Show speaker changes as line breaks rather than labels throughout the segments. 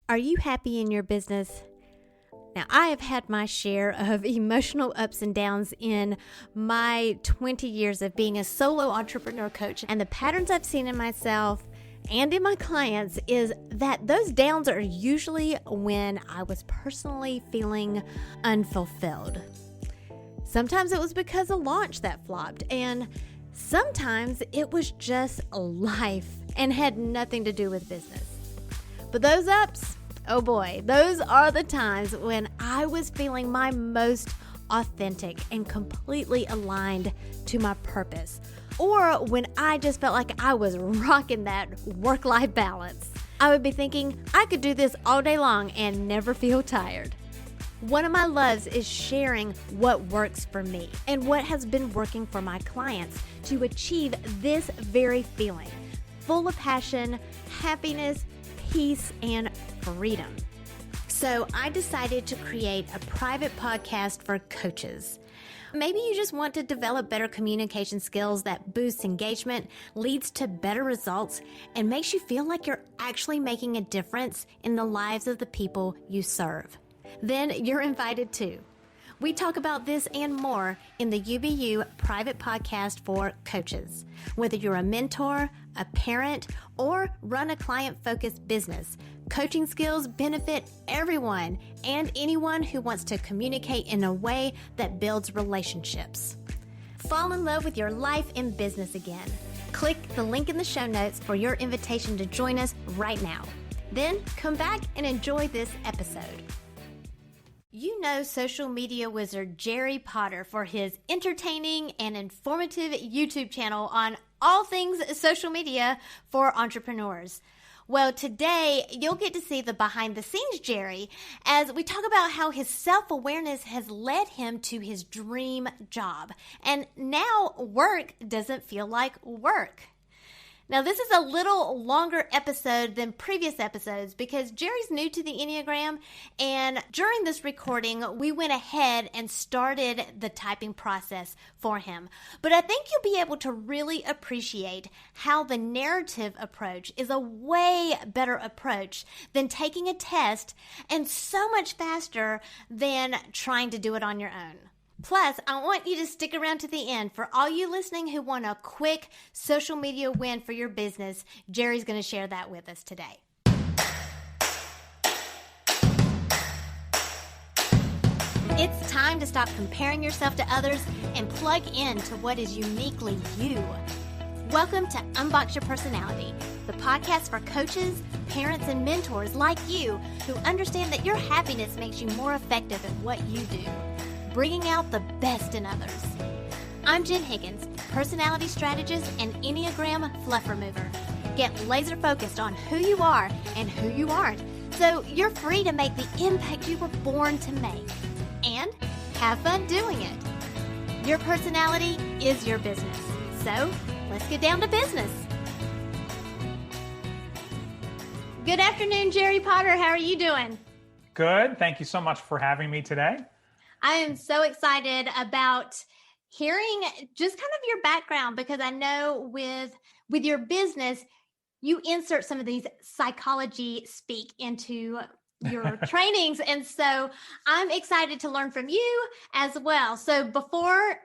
Are you happy in your business? Now, I have had my share of emotional ups and downs in my 20 years of being a solo entrepreneur coach. And the patterns I've seen in myself and in my clients is that those downs are usually when I was personally feeling unfulfilled. Sometimes it was because a launch that flopped, and sometimes it was just life and had nothing to do with business. But those ups, oh boy, those are the times when I was feeling my most authentic and completely aligned to my purpose, or when I just felt like I was rocking that work-life balance. I would be thinking I could do this all day long and never feel tired. One of my loves is sharing what works for me and what has been working for my clients to achieve this very feeling, full of passion, happiness, peace, and freedom. So I decided to create a private podcast for coaches. Maybe you just want to develop better communication skills that boosts engagement, leads to better results, and makes you feel like you're actually making a difference in the lives of the people you serve. Then you're invited too. We talk about this and more in the UBU private podcast for coaches. Whether you're a mentor, a parent, or run a client-focused business, coaching skills benefit everyone and anyone who wants to communicate in a way that builds relationships. Fall in love with your life and business again. Click the link in the show notes for your invitation to join us right now. Then come back and enjoy this episode. You know social media wizard Jerry Potter for his entertaining and informative YouTube channel on all things social media for entrepreneurs. Well, today you'll get to see the behind the scenes Jerry as we talk about how his self-awareness has led him to his dream job. And now work doesn't feel like work. Now, this is a little longer episode than previous episodes because Jerry's new to the Enneagram, and during this recording, we went ahead and started the typing process for him. But I think you'll be able to really appreciate how the narrative approach is a way better approach than taking a test and so much faster than trying to do it on your own. Plus, I want you to stick around to the end. For all you listening who want a quick social media win for your business, Jerry's going to share that with us today. It's time to stop comparing yourself to others and plug in to what is uniquely you. Welcome to Unbox Your Personality, the podcast for coaches, parents, and mentors like you who understand that your happiness makes you more effective at what you do, bringing out the best in others. I'm Jen Higgins, personality strategist and Enneagram fluff remover. Get laser focused on who you are and who you aren't, so you're free to make the impact you were born to make. And have fun doing it. Your personality is your business. So let's get down to business. Good afternoon, Jerry Potter. How are you doing?
Good. Thank you so much for having me today.
I am so excited about hearing just kind of your background because I know with your business, you insert some of these psychology speak into your trainings. And so I'm excited to learn from you as well. So before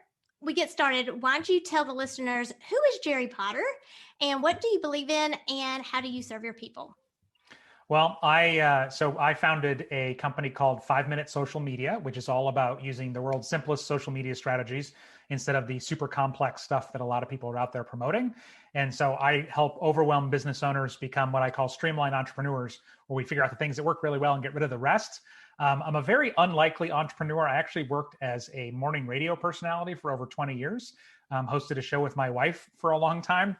we get started, why don't you tell the listeners, who is Jerry Potter and what do you believe in and how do you serve your people?
Well, I founded a company called 5 Minute Social Media, which is all about using the world's simplest social media strategies instead of the super complex stuff that a lot of people are out there promoting. And so I help overwhelmed business owners become what I call streamlined entrepreneurs, where we figure out the things that work really well and get rid of the rest. I'm a very unlikely entrepreneur. I actually worked as a morning radio personality for over 20 years, hosted a show with my wife for a long time.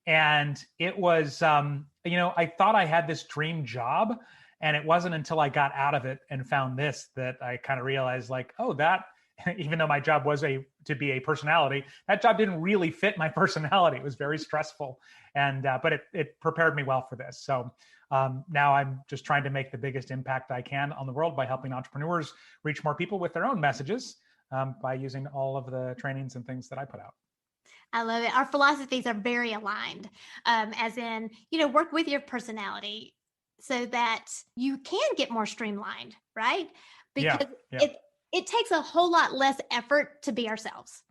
And it was, I thought I had this dream job, and it wasn't until I got out of it and found this that I kind of realized that even though my job was to be a personality, that job didn't really fit my personality. It was very stressful, but it prepared me well for this. So now I'm just trying to make the biggest impact I can on the world by helping entrepreneurs reach more people with their own messages by using all of the trainings and things that I put out.
I love it. Our philosophies are very aligned, as in, work with your personality. so that you can get more streamlined, right?
Yeah.
Because
Yeah.
it takes a whole lot less effort to be ourselves.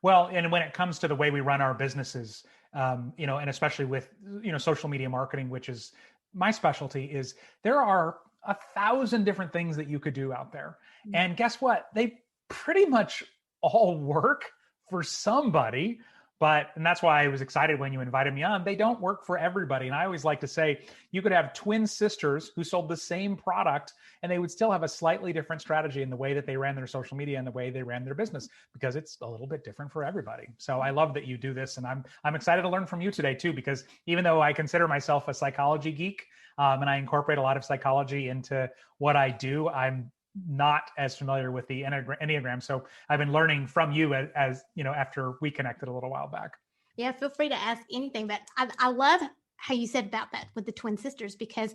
Well, and when it comes to the way we run our businesses, and especially with, social media marketing, which is my specialty, is there are 1,000 different things that you could do out there. And guess what? They pretty much all work for somebody. And that's why I was excited when you invited me on. They don't work for everybody. And I always like to say you could have twin sisters who sold the same product and they would still have a slightly different strategy in the way that they ran their social media and the way they ran their business, because it's a little bit different for everybody. So I love that you do this, and I'm excited to learn from you today too, because even though I consider myself a psychology geek, and I incorporate a lot of psychology into what I do, I'm not as familiar with the Enneagram. So I've been learning from you as after we connected a little while back.
Yeah, feel free to ask anything. But I love how you said about that with the twin sisters, because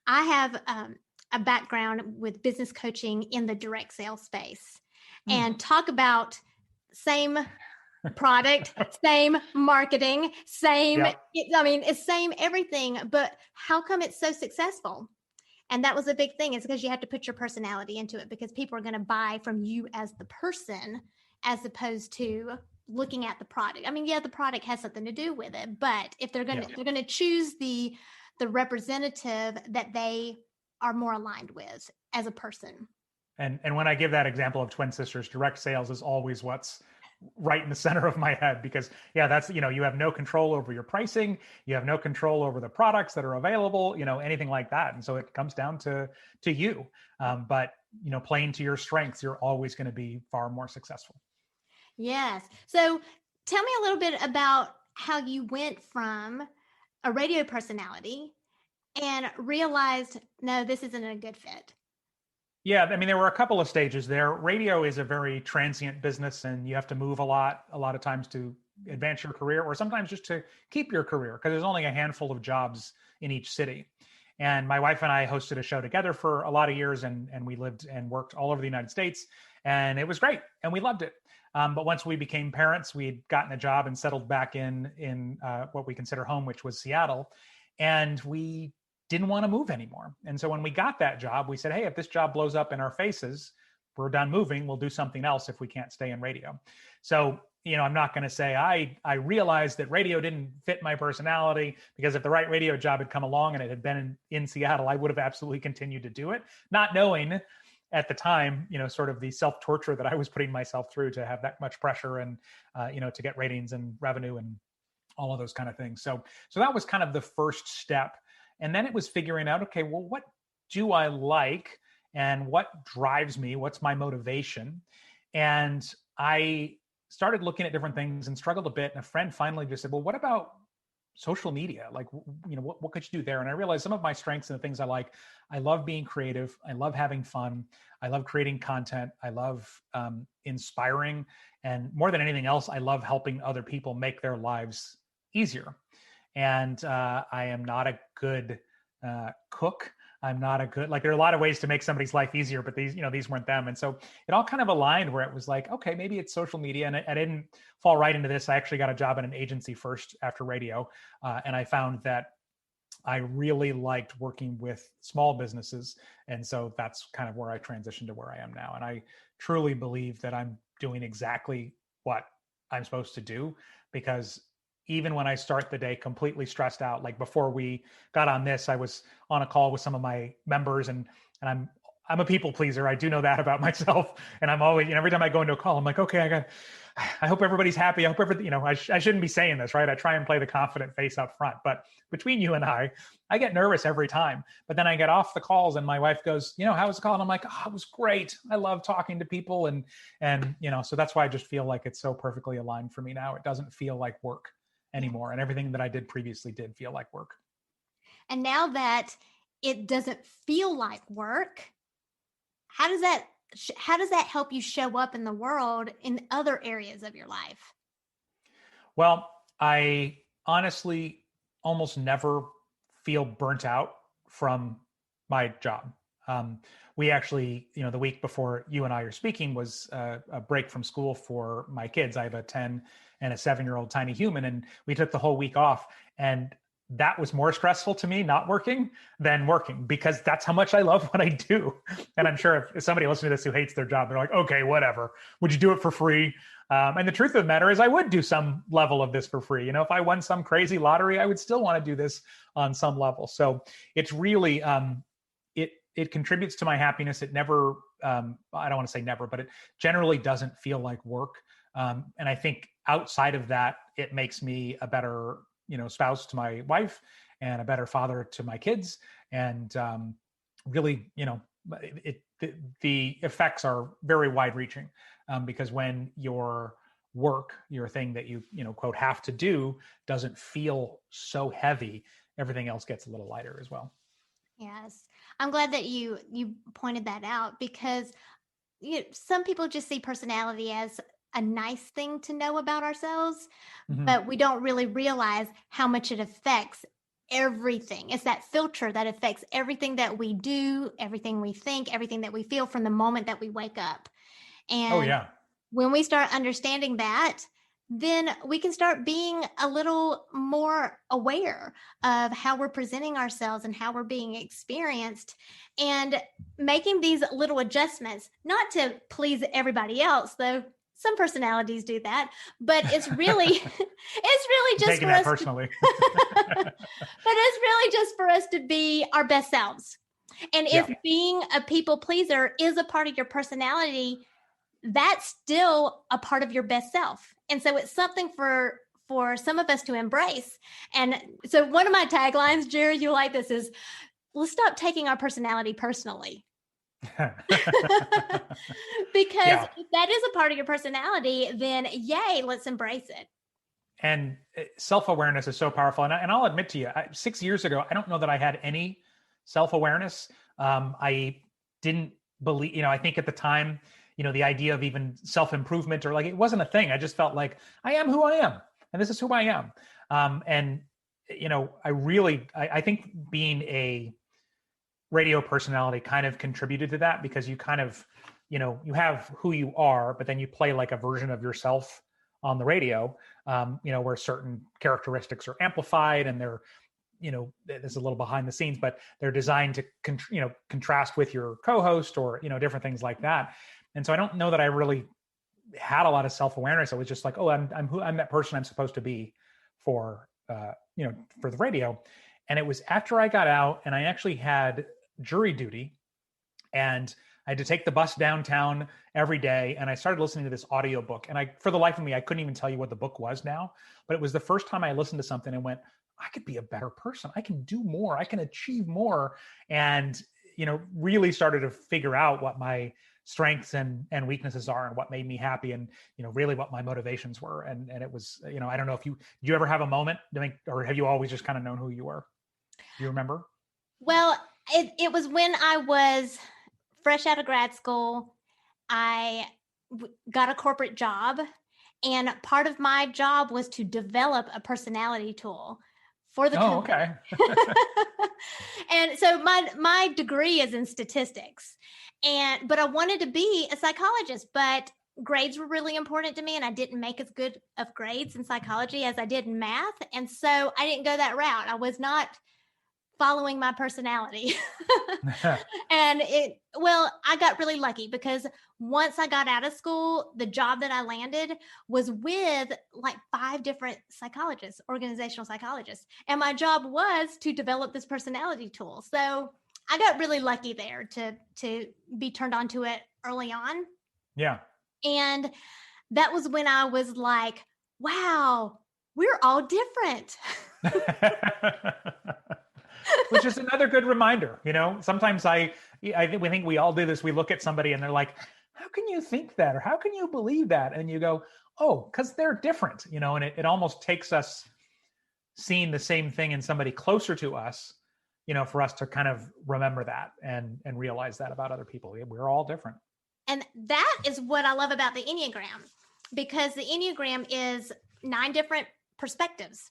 I have a background with business coaching in the direct sales space, and talk about same product, same marketing, same,
Yep.
it's same everything, but how come it's so successful? And that was a big thing. It's because you have to put your personality into it, because people are going to buy from you as the person, as opposed to looking at the product. I mean, yeah, the product has something to do with it, but if they're going to, they're going to choose the representative that they are more aligned with as a person.
And when I give that example of twin sisters, direct sales is always what's right in the center of my head, because that's, you have no control over your pricing, you have no control over the products that are available, anything like that. And so it comes down to you. But playing to your strengths, you're always going to be far more successful.
Yes. So tell me a little bit about how you went from a radio personality and realized, no, this isn't a good fit.
Yeah, I mean, there were a couple of stages there. Radio is a very transient business, and you have to move a lot of times to advance your career, or sometimes just to keep your career, because there's only a handful of jobs in each city. And my wife and I hosted a show together for a lot of years, and we lived and worked all over the United States, and it was great, and we loved it. But once we became parents, we'd gotten a job and settled back in what we consider home, which was Seattle, and we didn't want to move anymore. And so when we got that job, we said, hey, if this job blows up in our faces, we're done moving, we'll do something else if we can't stay in radio. So, I'm not going to say I realized that radio didn't fit my personality, because if the right radio job had come along and it had been in Seattle, I would have absolutely continued to do it, not knowing at the time, sort of the self-torture that I was putting myself through to have that much pressure and, to get ratings and revenue and all of those kind of things. So that was kind of the first step. And then it was figuring out, okay, well, what do I like and what drives me? What's my motivation? And I started looking at different things and struggled a bit. And a friend finally just said, well, what about social media? Like, what could you do there? And I realized some of my strengths and the things I love being creative. I love having fun. I love creating content. I love inspiring. And more than anything else, I love helping other people make their lives easier. And I am not a good cook. I'm not a good, there are a lot of ways to make somebody's life easier, but these weren't them. And so it all kind of aligned where it was like, okay, maybe it's social media. And I didn't fall right into this. I actually got a job in an agency first after radio. And I found that I really liked working with small businesses. And so that's kind of where I transitioned to where I am now. And I truly believe that I'm doing exactly what I'm supposed to do, because even when I start the day completely stressed out, like before we got on this, I was on a call with some of my members, and I'm a people pleaser. I do know that about myself. And I'm always, every time I go into a call, I'm like, okay, I hope everybody's happy. I hope everything, I shouldn't be saying this, right? I try and play the confident face up front, but between you and I get nervous every time. But then I get off the calls and my wife goes, how was the call? And I'm like, oh, it was great. I love talking to people. And so that's why I just feel like it's so perfectly aligned for me now. It doesn't feel like work anymore. And everything that I did previously did feel like work.
And now that it doesn't feel like work, how does that help you show up in the world in other areas of your life?
Well, I honestly almost never feel burnt out from my job. We actually, the week before you and I are speaking was a break from school for my kids. I have a 10 and a 7-year-old tiny human, and we took the whole week off. And that was more stressful to me not working than working, because that's how much I love what I do. And I'm sure if somebody listening to this who hates their job, they're like, okay, whatever. Would you do it for free? And the truth of the matter is I would do some level of this for free. You know, if I won some crazy lottery, I would still want to do this on some level. So it's really, it contributes to my happiness. It never, I don't want to say never, but it generally doesn't feel like work. And I think outside of that, it makes me a better, spouse to my wife and a better father to my kids. And really, the effects are very wide reaching, because when your work, your thing that you quote, have to do doesn't feel so heavy, everything else gets a little lighter as well.
Yes. I'm glad that you pointed that out, because some people just see personality as a nice thing to know about ourselves, but we don't really realize how much it affects everything. It's that filter that affects everything that we do, everything we think, everything that we feel from the moment that we wake up. And when we start understanding that, then we can start being a little more aware of how we're presenting ourselves and how we're being experienced, and making these little adjustments, not to please everybody else, though some personalities do that, but it's really just
taking
for
that
us
personally.
but it's really just for us to be our best selves. And if being a people pleaser is a part of your personality, that's still a part of your best self. And so it's something for some of us to embrace. And so one of my taglines, Jerry, you like this, is let's stop taking our personality personally. Because if that is a part of your personality, then yay, let's embrace it.
And self-awareness is so powerful. And I'll admit to you, 6 years ago, I don't know that I had any self-awareness. I didn't believe, I think at the time, the idea of even self-improvement, or like, it wasn't a thing. I just felt like I am who I am, and this is who I am. And I think being a radio personality kind of contributed to that, because you kind of, you have who you are, but then you play like a version of yourself on the radio, where certain characteristics are amplified, and they're, there's a little behind the scenes, but they're designed to, contrast with your co-host, or, different things like that. And so I don't know that I really had a lot of self-awareness. I was just like, oh, I'm that person I'm supposed to be for the radio. And it was after I got out and I actually had jury duty, and I had to take the bus downtown every day, and I started listening to this audiobook. And for the life of me, I couldn't even tell you what the book was now, but it was the first time I listened to something and went, I could be a better person. I can do more. I can achieve more. And, really started to figure out what my strengths and weaknesses are, and what made me happy, and, really what my motivations were. And it was, I don't know if did you ever have a moment, or have you always just kind of known who you were? Do you remember?
Well, it was when I was fresh out of grad school. I got a corporate job, and part of my job was to develop a personality tool for the company.
Okay.
And so my degree is in statistics, but I wanted to be a psychologist, but grades were really important to me, and I didn't make as good of grades in psychology as I did in math. And so I didn't go that route. I was not following my personality. And I got really lucky, because once I got out of school, the job that I landed was with like 5 different psychologists, organizational psychologists. And my job was to develop this personality tool. So I got really lucky there to be turned on to it early on.
Yeah.
And that was when I was like, wow, we're all different.
Which is another good reminder. Sometimes we think we all do this. We look at somebody and they're like, how can you think that? Or how can you believe that? And you go, oh, because they're different, and it almost takes us seeing the same thing in somebody closer to us, for us to kind of remember that and realize that about other people. We're all different.
And that is what I love about the Enneagram, because the Enneagram is 9 different perspectives.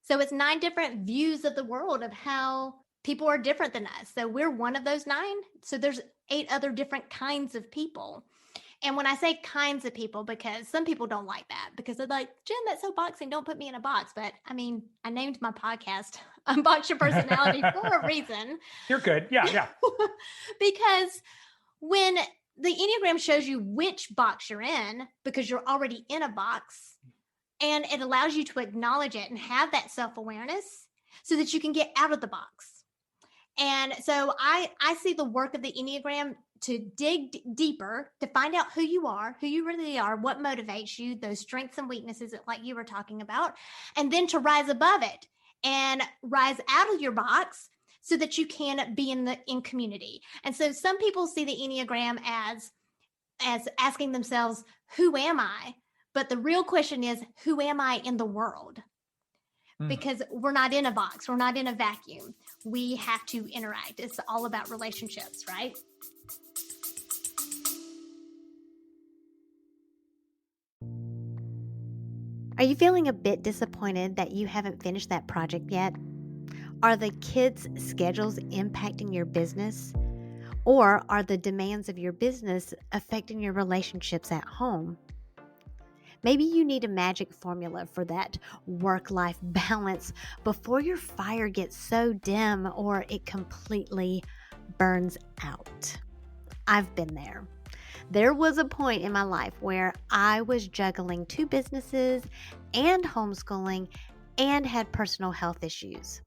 So it's 9 different views of the world of how people are different than us. So we're one of those 9. So there's 8 other different kinds of people. And when I say kinds of people, because some people don't like that because they're like, Jen, that's so boxing. Don't put me in a box. But I mean, I named my podcast Unbox Your Personality for a reason.
You're good. Yeah, yeah.
Because when the Enneagram shows you which box you're in, because you're already in a box, and it allows you to acknowledge it and have that self-awareness so that you can get out of the box. And so I see the work of the Enneagram to dig deeper, to find out who you really are, what motivates you, those strengths and weaknesses like you were talking about, and then to rise above it and rise out of your box so that you can be in community. And so some people see the Enneagram as asking themselves, who am I? But the real question is, who am I in the world? Because we're not in a box, we're not in a vacuum. We have to interact. It's all about relationships, right? Are you feeling a bit disappointed that you haven't finished that project yet? Are the kids' schedules impacting your business? Or are the demands of your business affecting your relationships at home? Maybe you need a magic formula for that work-life balance before your fire gets so dim or it completely burns out. I've been there. There was a point in my life where I was juggling 2 businesses and homeschooling and had personal health issues.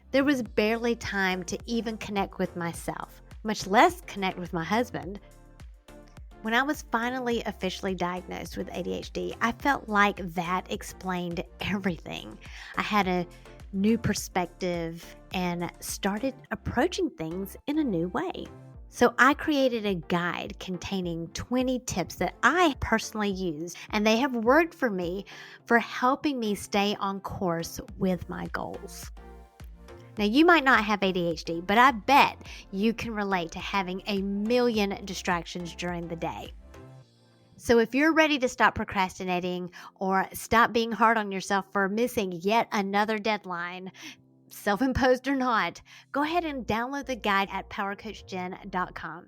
There was barely time to even connect with myself, much less connect with my husband. When I was finally officially diagnosed with ADHD, I felt like that explained everything. I had a new perspective and started approaching things in a new way. So I created a guide containing 20 tips that I personally use, and they have worked for me for helping me stay on course with my goals. Now, you might not have ADHD, but I bet you can relate to having a million distractions during the day. So if you're ready to stop procrastinating or stop being hard on yourself for missing yet another deadline, self-imposed or not, go ahead and download the guide at powercoachjen.com.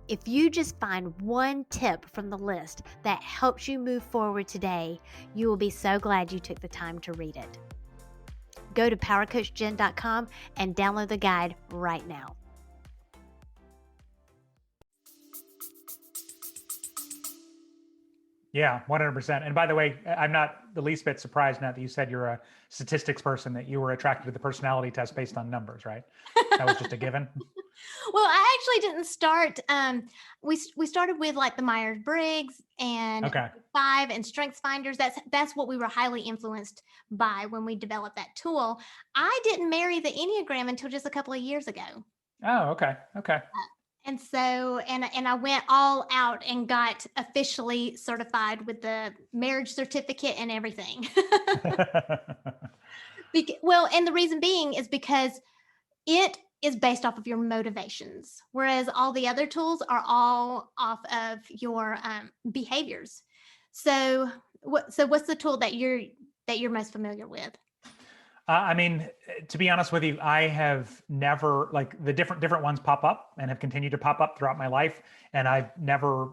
If you just find one tip from the list that helps you move forward today, you will be so glad you took the time to read it. Go to powercoachjen.com and download the guide right now.
Yeah, 100%. And by the way, I'm not the least bit surprised now that you said you're a statistics person that you were attracted to the personality test based on numbers, right? That was just a given.
Well, I actually didn't start. We started with like the Myers-Briggs and
Okay.
5 and Strengths Finders. That's what we were highly influenced by when we developed that tool. I didn't marry the Enneagram until just a couple of years ago.
Oh, okay. Okay.
And so, and I went all out and got officially certified with the marriage certificate and everything. Well, and the reason being is because it is based off of your motivations, whereas all the other tools are all off of your behaviors. So, what's the tool that you're most familiar with?
I mean, to be honest with you, I have never, like, the different ones pop up and have continued to pop up throughout my life, and I've never,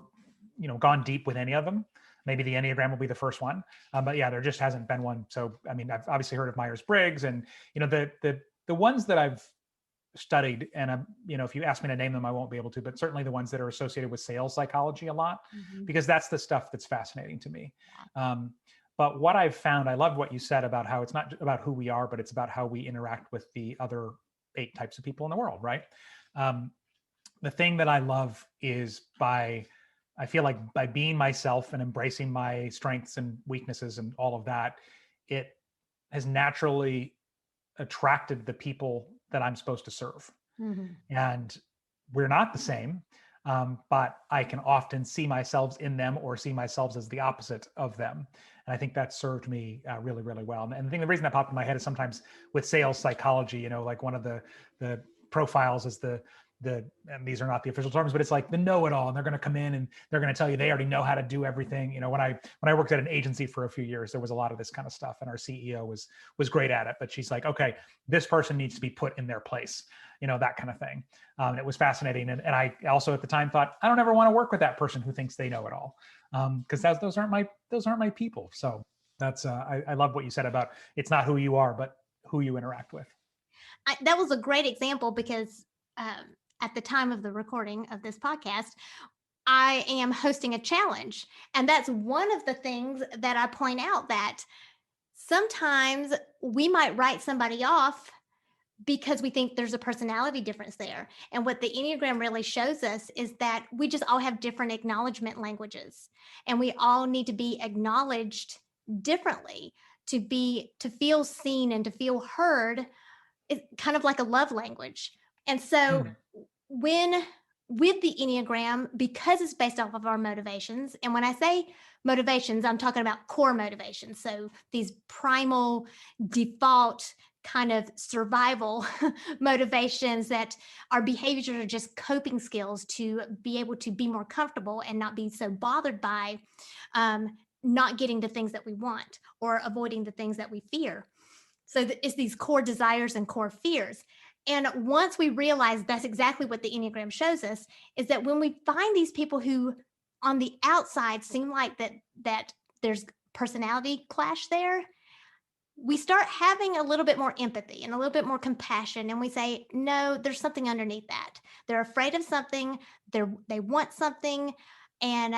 gone deep with any of them. Maybe the Enneagram will be the first one, but yeah, there just hasn't been one. So, I mean, I've obviously heard of Myers-Briggs, and the ones that I've studied, and if you ask me to name them, I won't be able to, but certainly the ones that are associated with sales psychology a lot, because that's the stuff that's fascinating to me. But what I've found, I love what you said about how it's not about who we are, but it's about how we interact with the other 8 types of people in the world, right? The thing that I love is I feel like by being myself and embracing my strengths and weaknesses and all of that, it has naturally attracted the people that I'm supposed to serve. And we're not the same, but I can often see myself in them or see myself as the opposite of them. And I think that served me really, really well. And the reason that popped in my head is sometimes with sales psychology, like one of the profiles is the and these are not the official terms, but it's like the know-it-all, and they're going to come in and they're going to tell you they already know how to do everything. When I worked at an agency for a few years, there was a lot of this kind of stuff, and our CEO was great at it. But she's like, okay, this person needs to be put in their place, that kind of thing. And it was fascinating. And I also at the time thought, I don't ever want to work with that person who thinks they know it all, because those aren't my people. So that's I love what you said about it's not who you are, but who you interact with.
That was a great example because at the time of the recording of this podcast, I am hosting a challenge. And that's one of the things that I point out, that sometimes we might write somebody off because we think there's a personality difference there. And what the Enneagram really shows us is that we just all have different acknowledgement languages, and we all need to be acknowledged differently to feel seen and to feel heard. It's kind of like a love language. And so when with the Enneagram, because it's based off of our motivations, and when I say motivations, I'm talking about core motivations. So these primal default kind of survival motivations, that our behaviors are just coping skills to be able to be more comfortable and not be so bothered by not getting the things that we want or avoiding the things that we fear. So it's these core desires and core fears. And once we realize that's exactly what the Enneagram shows us, is that when we find these people who on the outside seem like that there's personality clash there, we start having a little bit more empathy and a little bit more compassion. And we say, no, there's something underneath that. They're afraid of something. They want something. And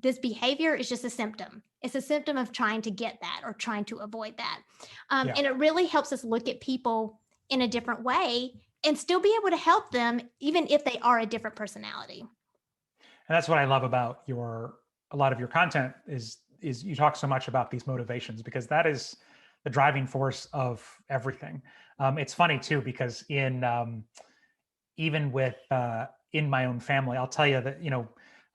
this behavior is just a symptom. It's a symptom of trying to get that or trying to avoid that. And it really helps us look at people in a different way and still be able to help them, even if they are a different personality.
And that's what I love about a lot of your content is you talk so much about these motivations, because that is the driving force of everything. It's funny too, because even with in my own family, I'll tell you that,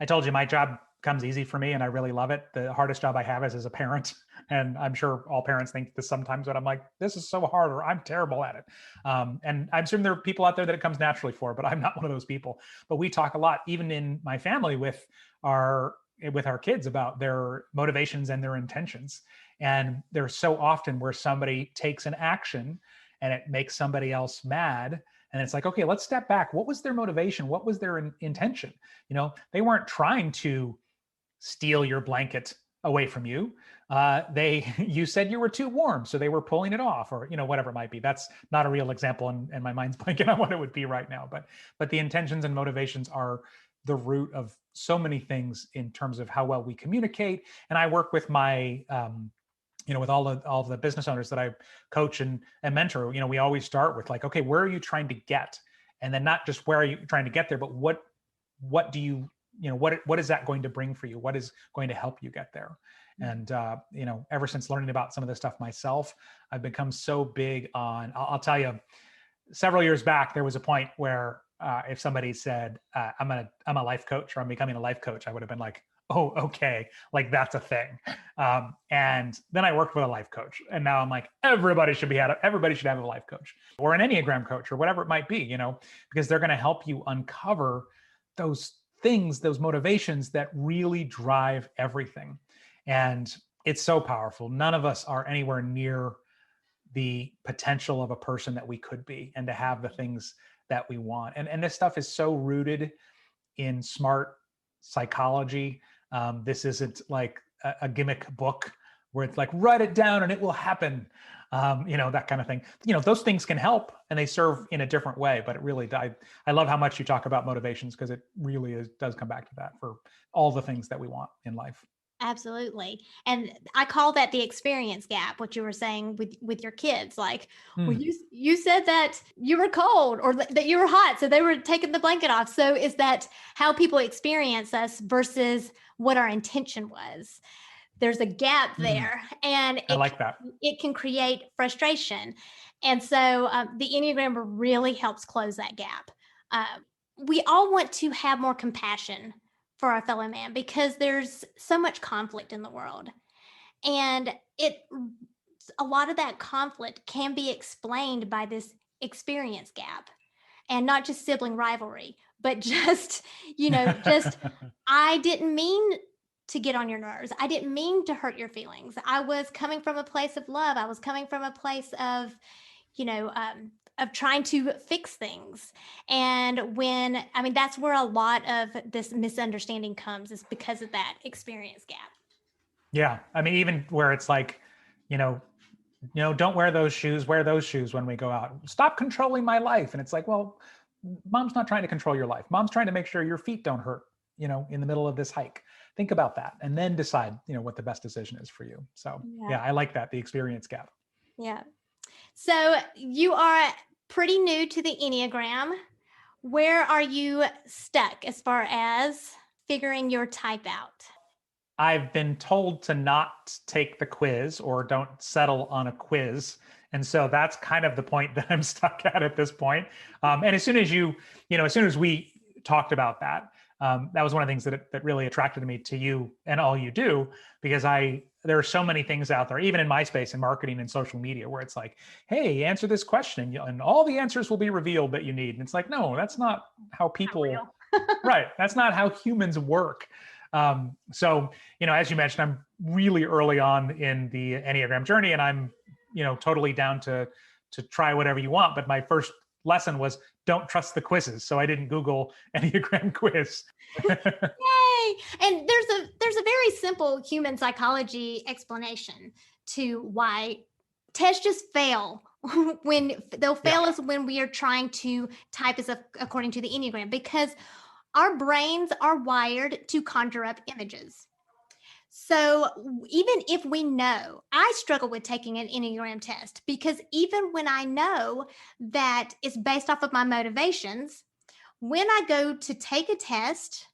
I told you my job comes easy for me and I really love it. The hardest job I have is as a parent. And I'm sure all parents think this sometimes, but I'm like, this is so hard, or I'm terrible at it. And I'm certain there are people out there that it comes naturally for, but I'm not one of those people. But we talk a lot, even in my family, with our kids about their motivations and their intentions. And there's so often where somebody takes an action and it makes somebody else mad. And it's like, okay, let's step back. What was their motivation? What was their intention? They weren't trying to steal your blanket away from you. You said you were too warm, so they were pulling it off, or whatever it might be. That's not a real example, and my mind's blanking on what it would be right now. But the intentions and motivations are the root of so many things in terms of how well we communicate. And I work with my with all the business owners that I coach and mentor, we always start with like, okay, where are you trying to get? And then not just where are you trying to get there, but what do you, what is that going to bring for you? What is going to help you get there? And, ever since learning about some of this stuff myself, I've become so big on, I'll tell you, several years back, there was a point where if somebody said, I'm a life coach, or I'm becoming a life coach, I would have been like, oh, okay, like that's a thing. And then I worked with a life coach, and now I'm like, everybody should have a life coach or an Enneagram coach or whatever it might be, because they're going to help you uncover those things, those motivations that really drive everything. And it's so powerful. None of us are anywhere near the potential of a person that we could be, and to have the things that we want. And this stuff is so rooted in smart psychology. This isn't like a gimmick book where it's like, write it down and it will happen. That kind of thing. Those things can help and they serve in a different way, but it really, I love how much you talk about motivations, because it really does come back to that for all the things that we want in life.
Absolutely. And I call that the experience gap, what you were saying with your kids. Like, well, you said that you were cold or that you were hot, so they were taking the blanket off. So is that how people experience us versus what our intention was? There's a gap there, and
I like that.
It can create frustration. And so the Enneagram really helps close that gap. We all want to have more compassion for our fellow man, because there's so much conflict in the world, and a lot of that conflict can be explained by this experience gap. and not just sibling rivalry, but just, just I didn't mean to get on your nerves. I didn't mean to hurt your feelings. I was coming from a place of love. I was coming from a place of, you know, um, of trying to fix things. And that's where a lot of this misunderstanding comes, is because of that experience gap.
Yeah. I mean, even where it's like, you know, don't wear those shoes, wear those shoes when we go out. Stop controlling my life. And it's like, well, mom's not trying to control your life. Mom's trying to make sure your feet don't hurt, in the middle of this hike. Think about that and then decide, what the best decision is for you. So yeah, I like that. The experience gap.
Yeah. So you are pretty new to the Enneagram. Where are you stuck as far as figuring your type out?
I've been told to not take the quiz or don't settle on a quiz. And so that's kind of the point that I'm stuck at this point. And as soon as as soon as we talked about that, that was one of the things that really attracted me to you and all you do, because there are so many things out there, even in my space in marketing and social media, where it's like, hey, answer this question and all the answers will be revealed that you need. And it's like, no, that's not how people, right. That's not how humans work. So, as you mentioned, I'm really early on in the Enneagram journey, and I'm, totally down to try whatever you want. But my first lesson was don't trust the quizzes. So I didn't Google Enneagram quiz.
Yay! And there's a very simple human psychology explanation to why tests just fail. When they'll fail us when we are trying to type as according to the Enneagram, because our brains are wired to conjure up images. So even if we know, I struggle with taking an Enneagram test, because even when I know that it's based off of my motivations, when I go to take a test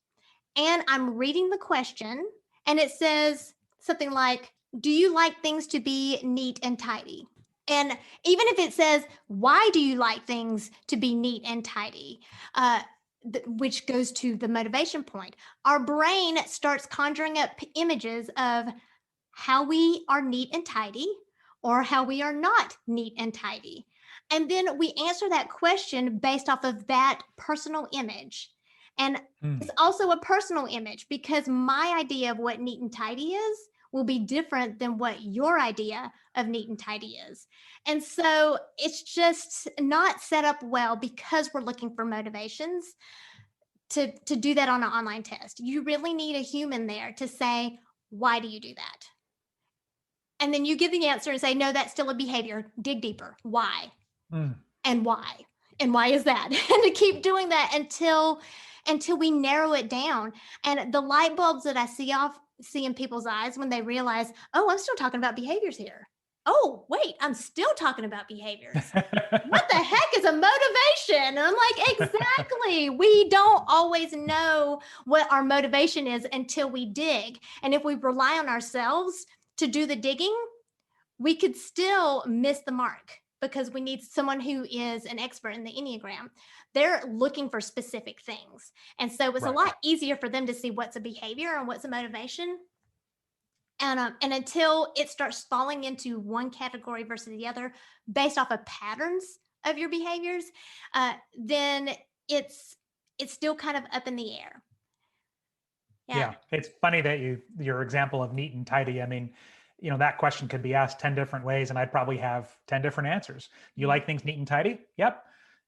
and I'm reading the question and it says something like, do you like things to be neat and tidy? And even if it says, why do you like things to be neat and tidy? Which goes to the motivation point. Our brain starts conjuring up images of how we are neat and tidy or how we are not neat and tidy. And then we answer that question based off of that personal image. And it's also a personal image, because my idea of what neat and tidy is will be different than what your idea of neat and tidy is. And so it's just not set up well, because we're looking for motivations to do that on an online test. You really need a human there to say, why do you do that? And then you give the answer and say, no, that's still a behavior. Dig deeper. Why? And why? And why is that? And to keep doing that until we narrow it down. And the light bulbs that I see in people's eyes when they realize, oh, I'm still talking about behaviors here. Oh, wait, I'm still talking about behaviors. What the heck is a motivation? And I'm like, exactly. We don't always know what our motivation is until we dig. And if we rely on ourselves to do the digging, we could still miss the mark, because we need someone who is an expert in the Enneagram. They're looking for specific things. And so it's a lot easier for them to see what's a behavior and what's a motivation. And until it starts falling into one category versus the other based off of patterns of your behaviors, then it's still kind of up in the air.
Yeah. It's funny that your example of neat and tidy, I mean, that question could be asked 10 different ways and I'd probably have 10 different answers. Do you like things neat and tidy? Yep.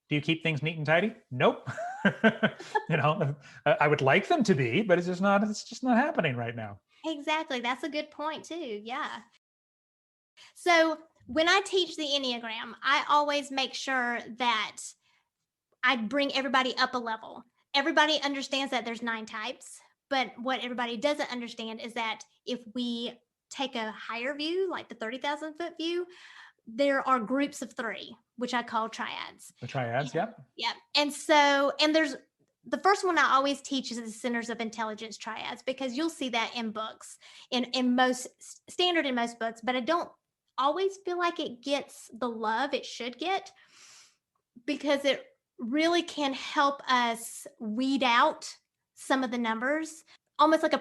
Do you keep things neat and tidy? Nope. I would like them to be, but it's just not happening right now.
Exactly. That's a good point too. Yeah. So when I teach the Enneagram, I always make sure that I bring everybody up a level. Everybody understands that there's 9 types, but what everybody doesn't understand is that if we take a higher view, like the 30,000-foot view, there are groups of 3, which I call triads.
The triads, yep.
Yep. And there's the first one I always teach is the centers of intelligence triads, because you'll see that in books, in most standard in most books, but I don't always feel like it gets the love it should get, because it really can help us weed out some of the numbers, almost like a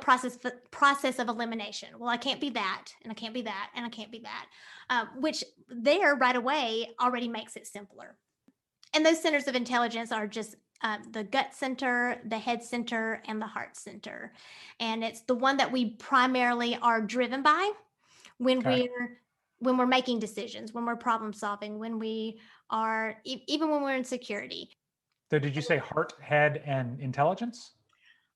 process of elimination. Well, I can't be that, and I can't be that, and I can't be that, which there right away already makes it simpler. And those centers of intelligence are just the gut center, the head center, and the heart center. And it's the one that we primarily are driven by when
Okay.
we're making decisions, when we're problem solving, when we are even when we're in security.
So did you say heart, head, and intelligence?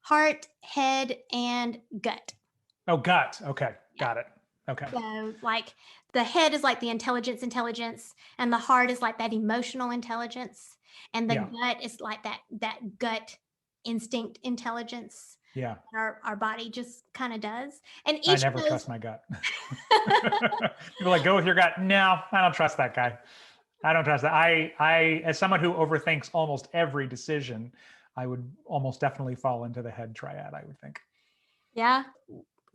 Heart, head, and gut.
Oh, gut. Okay.
Yeah.
Got it. Okay.
So like the head is like the intelligence, and the heart is like that emotional intelligence, and the
Yeah.
gut is like that gut instinct intelligence.
Yeah.
Our body just kind of does. And
I
each of
never
those
trust my gut. People like, go with your gut. No, I don't trust that guy. I don't trust that. As someone who overthinks almost every decision, I would almost definitely fall into the head triad, I would think.
yeah.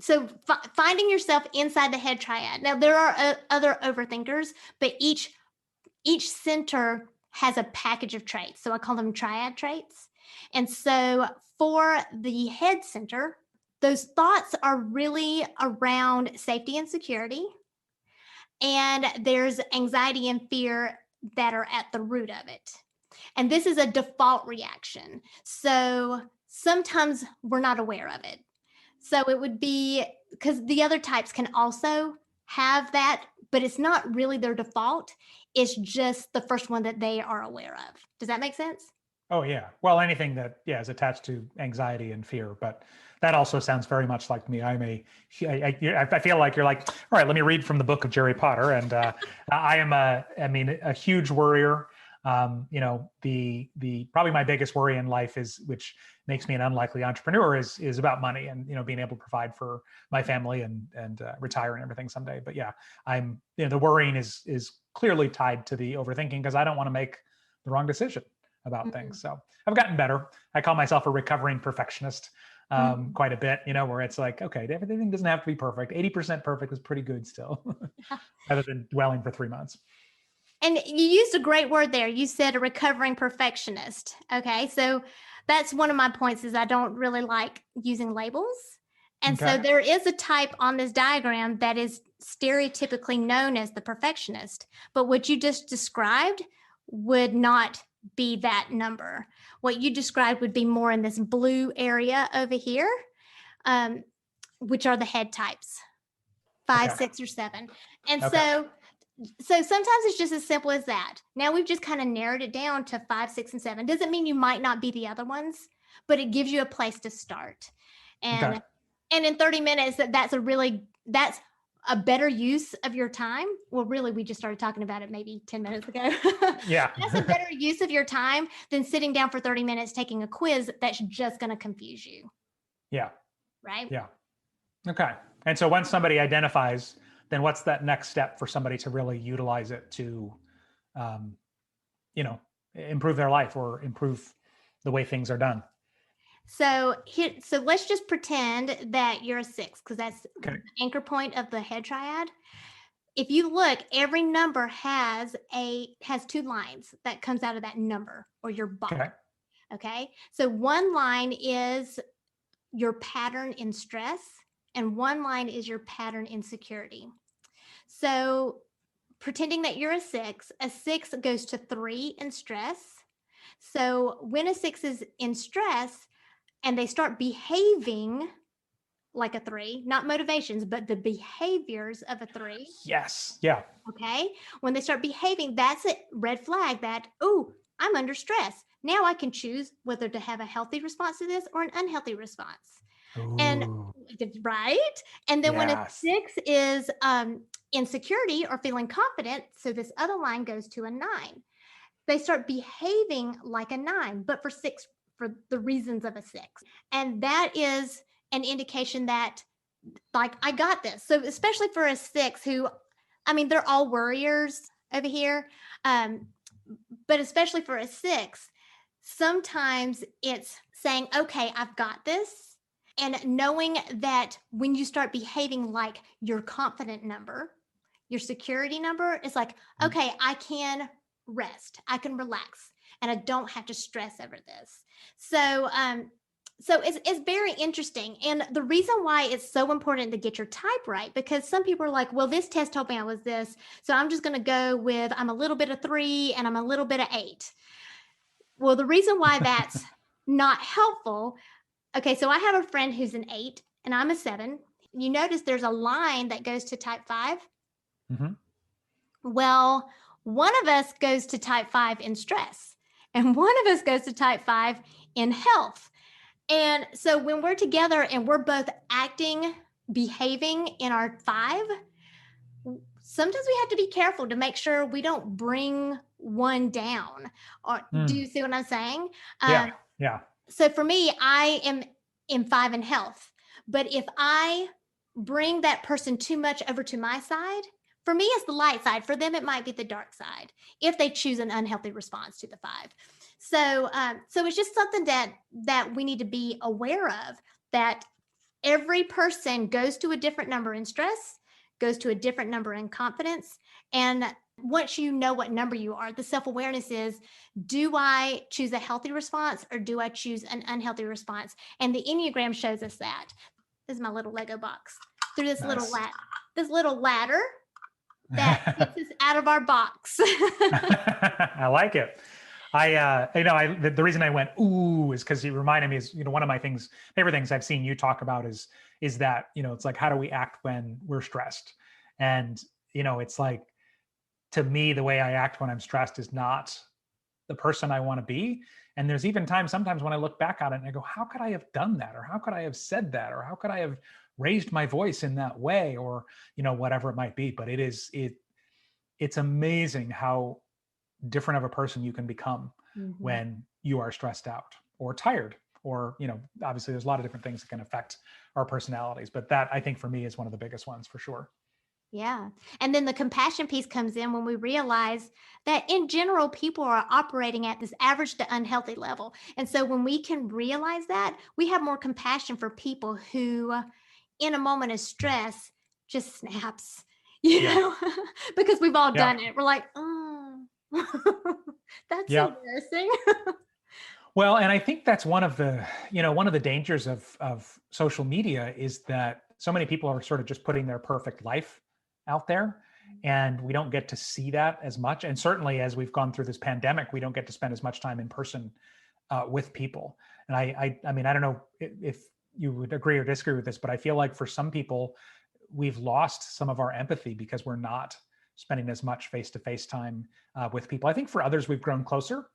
So finding yourself inside the head triad. Now there are other overthinkers, but each center has a package of traits. So I call them triad traits. And so for the head center, those thoughts are really around safety and security. And there's anxiety and fear that are at the root of it. And this is a default reaction. So sometimes we're not aware of it. So it would be because the other types can also have that, but it's not really their default. It's just the first one that they are aware of. Does that make sense?
Oh yeah. Well, anything that is attached to anxiety and fear, but that also sounds very much like me. I feel like you're like, all right, let me read from the book of Jerry Potter, and I mean, a huge worrier. The probably my biggest worry in life is, which makes me an unlikely entrepreneur, is about money and being able to provide for my family and retire and everything someday. But yeah, I'm the worrying is clearly tied to the overthinking because I don't want to make the wrong decision about things. So I've gotten better. I call myself a recovering perfectionist quite a bit, where it's like, okay, everything doesn't have to be perfect. 80% perfect is pretty good still, rather than dwelling for 3 months.
And you used a great word there. You said a recovering perfectionist. Okay. So that's one of my points is I don't really like using labels. And so
Okay.
there is a type on this diagram that is stereotypically known as the perfectionist. But what you just described would not be that number. What you described would be more in this blue area over here, which are the head types, 5,
Okay.
6, or 7. And
Okay.
so sometimes it's just as simple as that. Now we've just kind of narrowed it down to 5, 6, and 7. Doesn't mean you might not be the other ones, but it gives you a place to start.
Okay.
And in 30 minutes, that's a better use of your time. Well, really, we just started talking about it maybe 10 minutes ago.
Yeah.
That's a better use of your time than sitting down for 30 minutes taking a quiz that's just going to confuse you.
Yeah.
Right?
Yeah. Okay. And so once somebody identifies, then what's that next step for somebody to really utilize it to, improve their life or improve the way things are done?
So let's just pretend that you're a 6 because that's
Okay.
the anchor point of the head triad. If you look, every number has 2 lines that comes out of that number or your box.
Okay.
Okay. So one line is your pattern in stress, and one line is your pattern in security. So pretending that you're a 6 goes to 3 in stress. So when a 6 is in stress and they start behaving like a 3, not motivations, but the behaviors of a 3.
Yes. Yeah.
Okay. When they start behaving, that's a red flag that, oh, I'm under stress. Now I can choose whether to have a healthy response to this or an unhealthy response. And
Ooh.
right. And then when a
Yes.
6 is insecurity or feeling confident, so this other line goes to a 9. They start behaving like a 9, but for the reasons of a 6. And that is an indication that, like, I got this. So especially for a 6 who, I mean, they're all worriers over here. But especially for a 6, sometimes it's saying, okay, I've got this. And knowing that when you start behaving like your confident number, your security number is like, okay, I can rest, I can relax, and I don't have to stress over this. So it's very interesting. And the reason why it's so important to get your type right, because some people are like, well, this test told me I was this, so I'm just going to go with I'm a little bit of 3 and I'm a little bit of 8. Well, the reason why that's not helpful. Okay, so I have a friend who's an 8 and I'm a 7. You notice there's a line that goes to type 5.
Hmm.
Well, one of us goes to type 5 in stress, and one of us goes to type 5 in health. And so when we're together and we're both acting, behaving in our 5, sometimes we have to be careful to make sure we don't bring one down. Or do you see what I'm saying?
Yeah.
Um,
Yeah.
so for me, I am in 5 in health. But if I bring that person too much over to my side, for me, it's the light side. For them, it might be the dark side if they choose an unhealthy response to the 5. So it's just something that we need to be aware of. That every person goes to a different number in stress, goes to a different number in confidence. And once you know what number you are, the self awareness is, do I choose a healthy response or do I choose an unhealthy response? And the Enneagram shows us that. This is my little Lego box. Through this
Nice.
this little ladder that gets us out of our box.
I like it. The reason I went ooh is because you reminded me is one of my favorite things I've seen you talk about is that it's like, how do we act when we're stressed? And it's like, to me, the way I act when I'm stressed is not the person I want to be. And there's even times sometimes when I look back on it and I go, how could I have done that, or how could I have said that, or how could I have raised my voice in that way, or whatever it might be. But it's amazing how different of a person you can become
Mhm.
when you are stressed out or tired, or obviously there's a lot of different things that can affect our personalities, but that, I think, for me, is one of the biggest ones for sure.
Yeah. And then the compassion piece comes in when we realize that in general, people are operating at this average to unhealthy level. And so when we can realize that, we have more compassion for people who, in a moment of stress, just snaps,
Yeah.
because we've all
Yeah.
done it. We're like, oh, that's
Yeah.
embarrassing.
Well, and I think that's one of the dangers of social media is that so many people are sort of just putting their perfect life out there, and we don't get to see that as much. And certainly, as we've gone through this pandemic, we don't get to spend as much time in person with people. And I mean, I don't know if you would agree or disagree with this, but I feel like for some people, we've lost some of our empathy because we're not spending as much face-to-face time with people. I think for others, we've grown closer.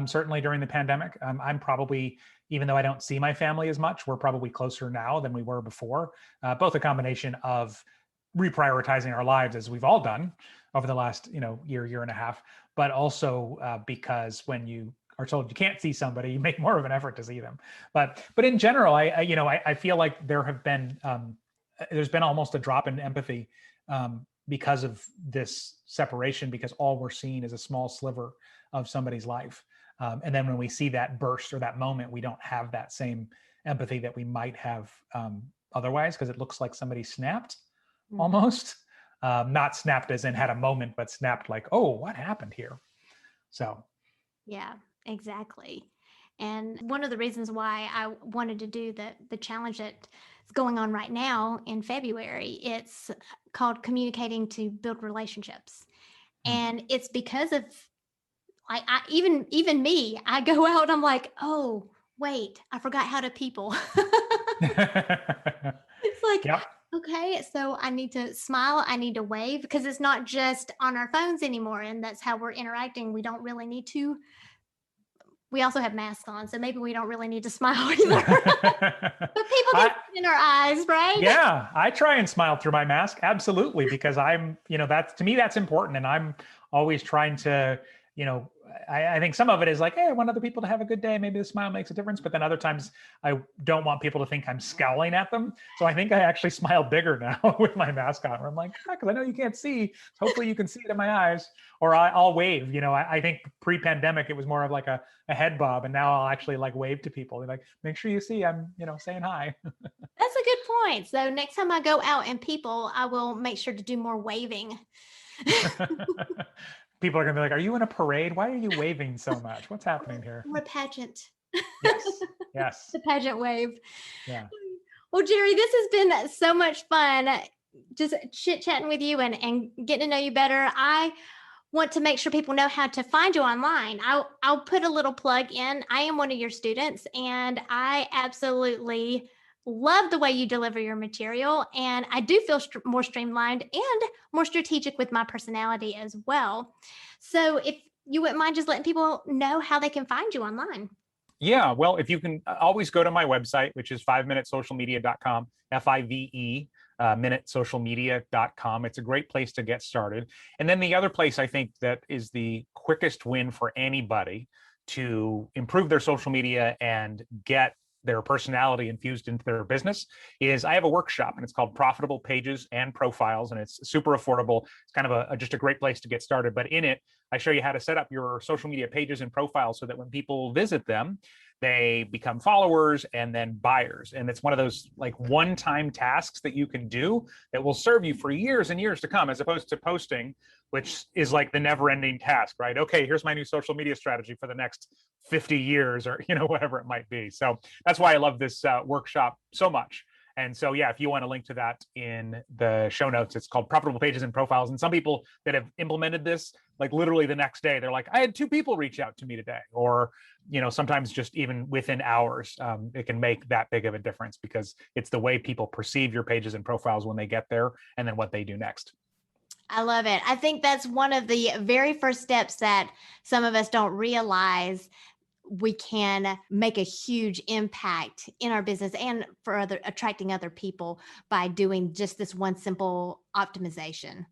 Certainly during the pandemic, I'm probably, even though I don't see my family as much, we're probably closer now than we were before. Both a combination of reprioritizing our lives, as we've all done over the last year and a half, but also because when you are told you can't see somebody, you make more of an effort to see them. But in general, I feel like there's been almost a drop in empathy because of this separation, because all we're seeing is a small sliver of somebody's life. And then when we see that burst or that moment, we don't have that same empathy that we might have otherwise, because it looks like somebody snapped almost. Not snapped as in had a moment, but snapped like, oh, what happened here? So.
Yeah, exactly. And one of the reasons why I wanted to do the challenge that's going on right now in February, it's called Communicating to Build Relationships.
Hmm.
And it's because of, like, even me, I go out, I'm like, oh, wait, I forgot how to people. It's like,
Yep.
okay, so I need to smile, I need to wave, because it's not just on our phones anymore, and that's how we're interacting. We don't really need to. We also have masks on, so maybe we don't really need to smile either. But people can
I,
see it in our eyes, right?
Yeah, I try and smile through my mask. Absolutely. Because that's, to me, that's important. And I'm always trying to, you know, I think some of it is like, hey, I want other people to have a good day. Maybe the smile makes a difference. But then other times I don't want people to think I'm scowling at them. So I think I actually smile bigger now with my mask on, where I'm like, because I know you can't see. So hopefully you can see it in my eyes. Or I'll wave. I think pre-pandemic, it was more of like a head bob. And now I'll actually like wave to people. They're like, make sure you see I'm, saying hi.
That's a good point. So next time I go out and people, I will make sure to do more waving.
People are gonna be like, "Are you in a parade? Why are you waving so much? What's happening here?"
Or a pageant.
Yes, yes,
The pageant wave.
yeah.
Well, Jerry, this has been so much fun just chit chatting with you and getting to know you better. I want to make sure people know how to find you online, I'll put a little plug in. I am one of your students, and I absolutely love the way you deliver your material. And I do feel more streamlined and more strategic with my personality as well. So if you wouldn't mind just letting people know how they can find you online.
Yeah, well, if you can always go to my website, which is 5minutesocialmedia.com, FIVE, minutesocialmedia.com. It's a great place to get started. And then the other place I think that is the quickest win for anybody to improve their social media and get their personality infused into their business is I have a workshop, and it's called Profitable Pages and Profiles, and it's super affordable. It's kind of just a great place to get started. But in it, I show you how to set up your social media pages and profiles so that when people visit them, they become followers and then buyers. And it's one of those like one-time tasks that you can do that will serve you for years and years to come, as opposed to posting, which is like the never-ending task, right? Okay, here's my new social media strategy for the next 50 years, or whatever it might be. So that's why I love this workshop so much. And so, yeah, if you want to link to that in the show notes, it's called Profitable Pages and Profiles. And some people that have implemented this, like literally the next day, they're like, I had 2 people reach out to me today. Or, sometimes just even within hours, it can make that big of a difference, because it's the way people perceive your pages and profiles when they get there, and then what they do next.
I love it. I think that's one of the very first steps that some of us don't realize we can make a huge impact in our business and for attracting other people by doing just this one simple optimization.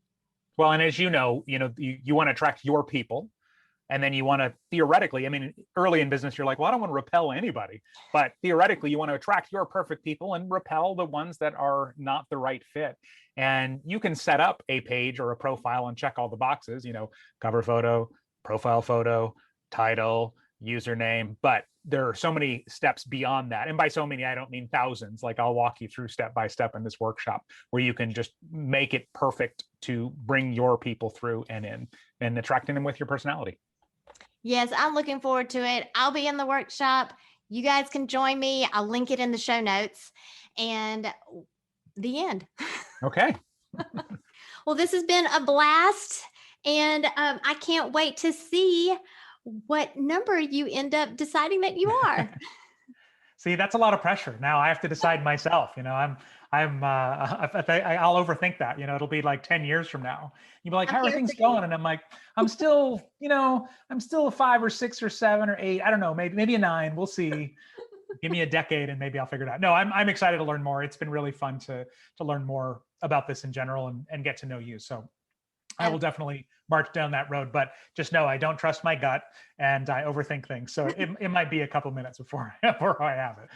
Well, and as you want to attract your people, and then you want to theoretically, early in business, you're like, well, I don't want to repel anybody, but theoretically you want to attract your perfect people and repel the ones that are not the right fit. And you can set up a page or a profile and check all the boxes, cover photo, profile photo, title, username, but there are so many steps beyond that. And by so many, I don't mean thousands. Like I'll walk you through step by step in this workshop where you can just make it perfect to bring your people through and in and attracting them with your personality.
Yes, I'm looking forward to it. I'll be in the workshop. You guys can join me. I'll link it in the show notes. And the end.
Okay.
Well, this has been a blast. And I can't wait to see what number you end up deciding that you are.
See, that's a lot of pressure. Now I have to decide myself. I'll overthink that. It'll be like 10 years from now. You'll be like, how are things going? And I'm like, I'm still a 5 or 6 or 7 or 8. I don't know, maybe a 9. We'll see. Give me a decade and maybe I'll figure it out. No, I'm excited to learn more. It's been really fun to learn more about this in general and get to know you. So I will definitely march down that road, but just know I don't trust my gut and I overthink things. So it might be a couple minutes before I have it.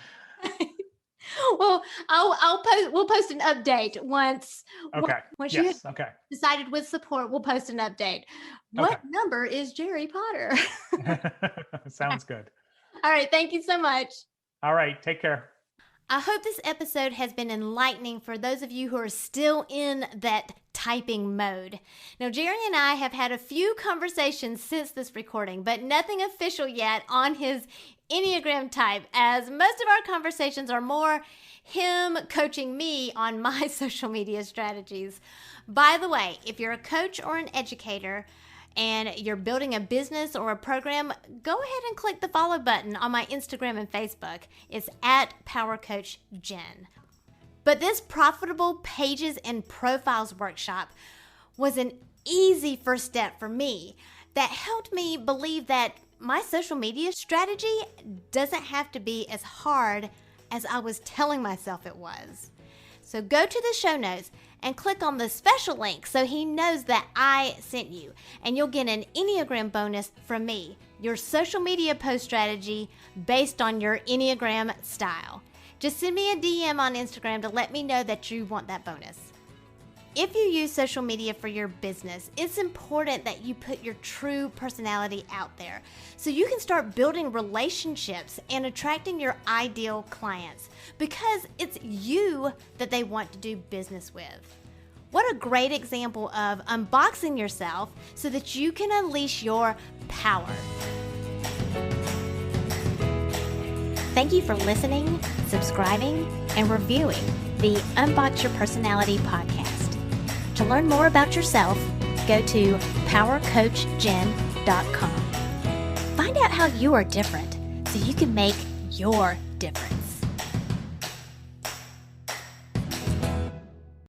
Well, we'll post an update once.
Okay.
Once
yes.
you
okay.
decided with support, we'll post an update. What number is Jerry Potter?
Sounds good.
All right. Thank you so much.
All right. Take care.
I hope this episode has been enlightening for those of you who are still in that typing mode. Now, Jerry and I have had a few conversations since this recording, but nothing official yet on his Enneagram type, as most of our conversations are more him coaching me on my social media strategies. By the way, if you're a coach or an educator, and you're building a business or a program, go ahead and click the follow button on my Instagram and Facebook. It's @PowerCoachJen. But this Profitable Pages and Profiles workshop was an easy first step for me that helped me believe that my social media strategy doesn't have to be as hard as I was telling myself it was. So go to the show notes and click on the special link so he knows that I sent you. And you'll get an Enneagram bonus from me, your social media post strategy based on your Enneagram style. Just send me a DM on Instagram to let me know that you want that bonus. If you use social media for your business, it's important that you put your true personality out there so you can start building relationships and attracting your ideal clients, because it's you that they want to do business with. What a great example of unboxing yourself so that you can unleash your power. Thank you for listening, subscribing, and reviewing the Unbox Your Personality podcast. To learn more about yourself, go to powercoachjen.com. Find out how you are different so you can make your difference.